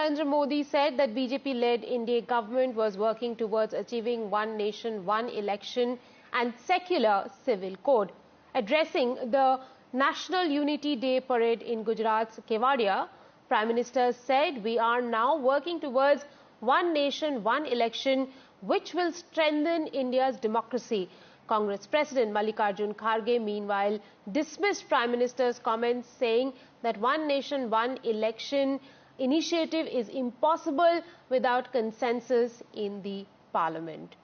Narendra Modi said that BJP-led India government was working towards achieving one nation, one election and secular civil code. Addressing the National Unity Day parade in Gujarat's Kevadia, Prime Minister said, "We are now working towards one nation, one election, which will strengthen India's democracy." Congress President Mallikarjun Kharge, meanwhile, dismissed Prime Minister's comments, saying that one nation, one election initiative is impossible without consensus in the parliament.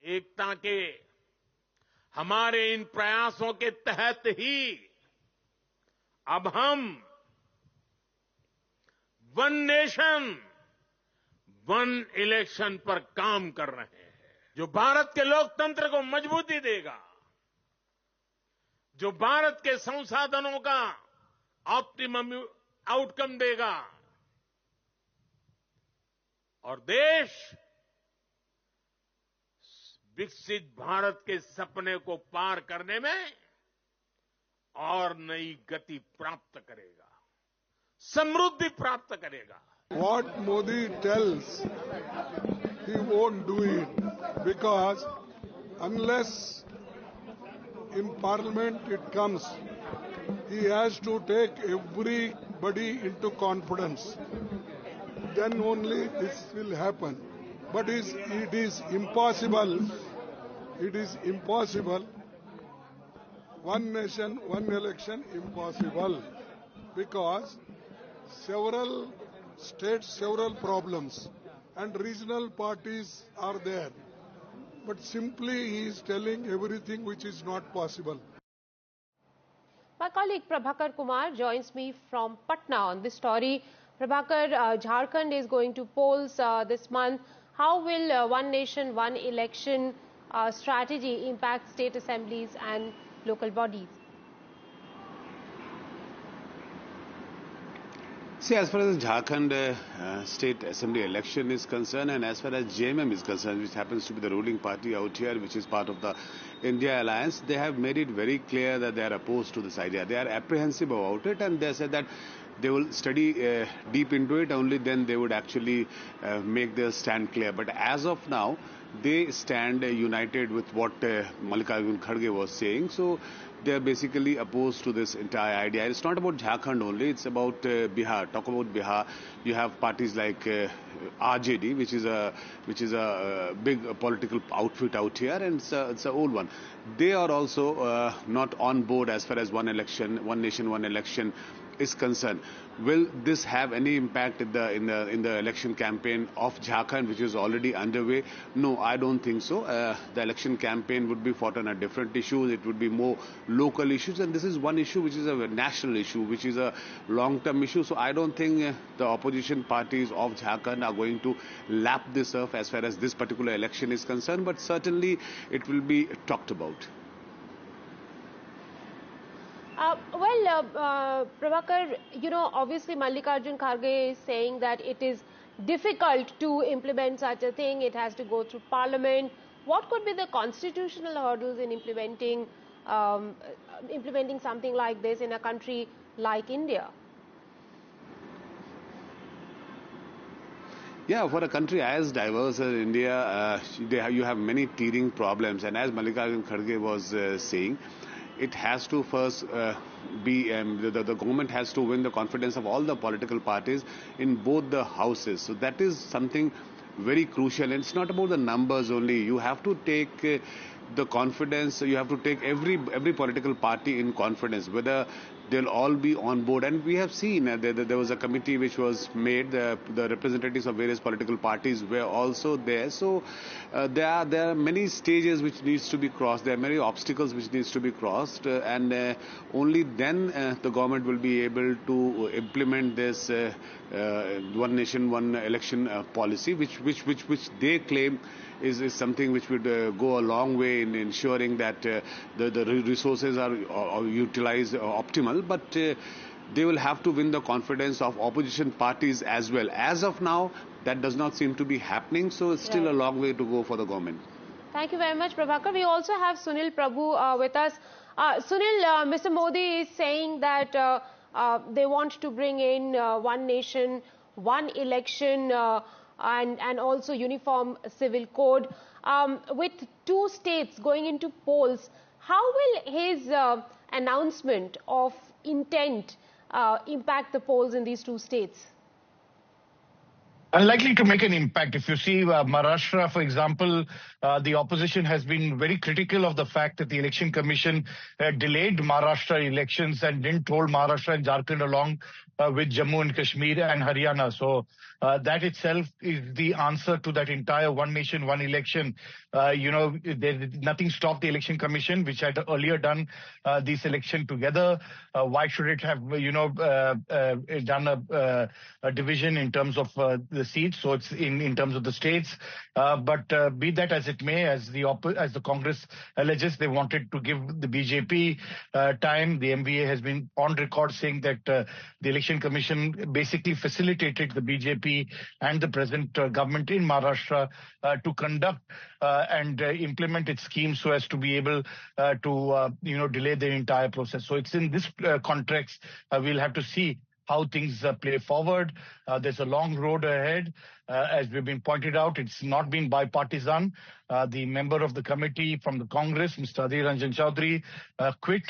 एकता के हमारे इन प्रयासों के तहत ही अब हम one nation one election पर काम कर रहे हैं, जो भारत के लोकतंत्र को मजबूती देगा, जो भारत के संसाधनों का ऑप्टिमम आउटकम देगा और देश विकसित भारत के सपने को पार करने में और नई गति प्राप्त करेगा, समृद्धि प्राप्त करेगा। What Modi tells, he won't do it, because unless in parliament it comes, he has to take everybody into confidence. Then only this will happen. But it is impossible. It is impossible. One nation, one election, impossible. Because several states, several problems, and regional parties are there. But simply he is telling everything which is not possible. My colleague Prabhakar Kumar joins me from Patna on this story. Prabhakar, Jharkhand is going to polls this month. How will one nation, one election strategy impact state assemblies and local bodies? See, as far as Jharkhand State Assembly election is concerned, and as far as JMM is concerned, which happens to be the ruling party out here, which is part of the India Alliance, they have made it very clear that they are opposed to this idea. They are apprehensive about it, and they said that they will study deep into it, only then they would actually make their stand clear. But as of now, they stand united with what Mallikarjun Kharge was saying. So they are basically opposed to this entire idea. It's not about Jharkhand only, it's about Bihar. Talk about Bihar, you have parties like RJD, which is a big political outfit out here, and it's an old one. They are also not on board as far as one election, one nation, one election is concerned. Will this have any impact in the election campaign of Jharkhand, which is already underway? No, I don't think so. The election campaign would be fought on a different issues. It would be more local issues, and this is one issue which is a national issue, which is a long-term issue. So I don't think the opposition parties of Jharkhand are going to lap this up as far as this particular election is concerned, but certainly it will be talked about. Prabhakar, obviously Mallikarjun Kharge is saying that it is difficult to implement such a thing. It has to go through Parliament. What could be the constitutional hurdles in implementing something like this in a country like India? Yeah, for a country as diverse as India, you have many teething problems, and as Mallikarjun Kharge was saying, it has to first be, the government has to win the confidence of all the political parties in both the houses. So that is something very crucial. And it's not about the numbers only. You have to take the confidence, you have to take every political party in confidence, whether they'll all be on board. And we have seen there was a committee which was made, the representatives of various political parties were also there. So there are many stages which needs to be crossed, there are many obstacles which needs to be crossed, and only then the government will be able to implement this one nation, one election policy, which they claim is something which would go a long way in ensuring that the resources are utilized optimal, but they will have to win the confidence of opposition parties as well. As of now, that does not seem to be happening, so it's still a long way to go for the government. Thank you very much, Prabhakar. We also have Sunil Prabhu with us. Sunil, Mr. Modi is saying that They want to bring in one nation, one election, and also uniform civil code. With 2 states going into polls, how will his announcement of intent impact the polls in these 2 states? Unlikely to make an impact. If you see Maharashtra, for example, the opposition has been very critical of the fact that the Election Commission delayed Maharashtra elections and didn't hold Maharashtra and Jharkhand along with Jammu and Kashmir and Haryana. So that itself is the answer to that entire one nation, one election. Nothing stopped the Election Commission, which had earlier done this election together. Why should it have, done a division in terms of the seats? So it's in terms of the states. But be that as it may, as the Congress alleges, they wanted to give the BJP time. The MVA has been on record saying that the Election Commission basically facilitated the BJP and the present government in Maharashtra to conduct and implement its schemes so as to be able to delay the entire process. So it's in this context we'll have to see how things play forward. There's a long road ahead. As we've been pointed out, it's not been bipartisan. The member of the committee from the Congress, Mr. Adhir Ranjan Chaudhary, quit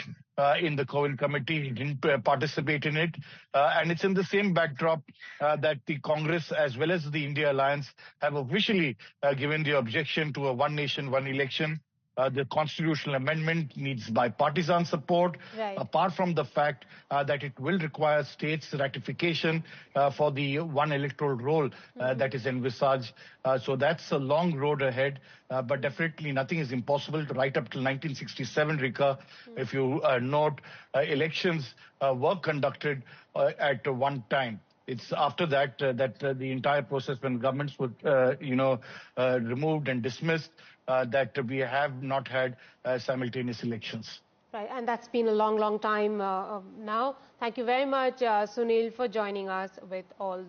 in the COVID committee. He didn't participate in it. And it's in the same backdrop that the Congress as well as the India Alliance have officially given the objection to a one nation, one election. The constitutional amendment needs bipartisan support, right, apart from the fact that it will require states' ratification for the one electoral roll that is envisaged. So that's a long road ahead, but definitely nothing is impossible. Right up till 1967, Rika, if you note, elections were conducted at one time. It's after that that the entire process, when governments were, removed and dismissed, that we have not had simultaneous elections. Right, and that's been a long, long time now. Thank you very much, Sunil, for joining us with all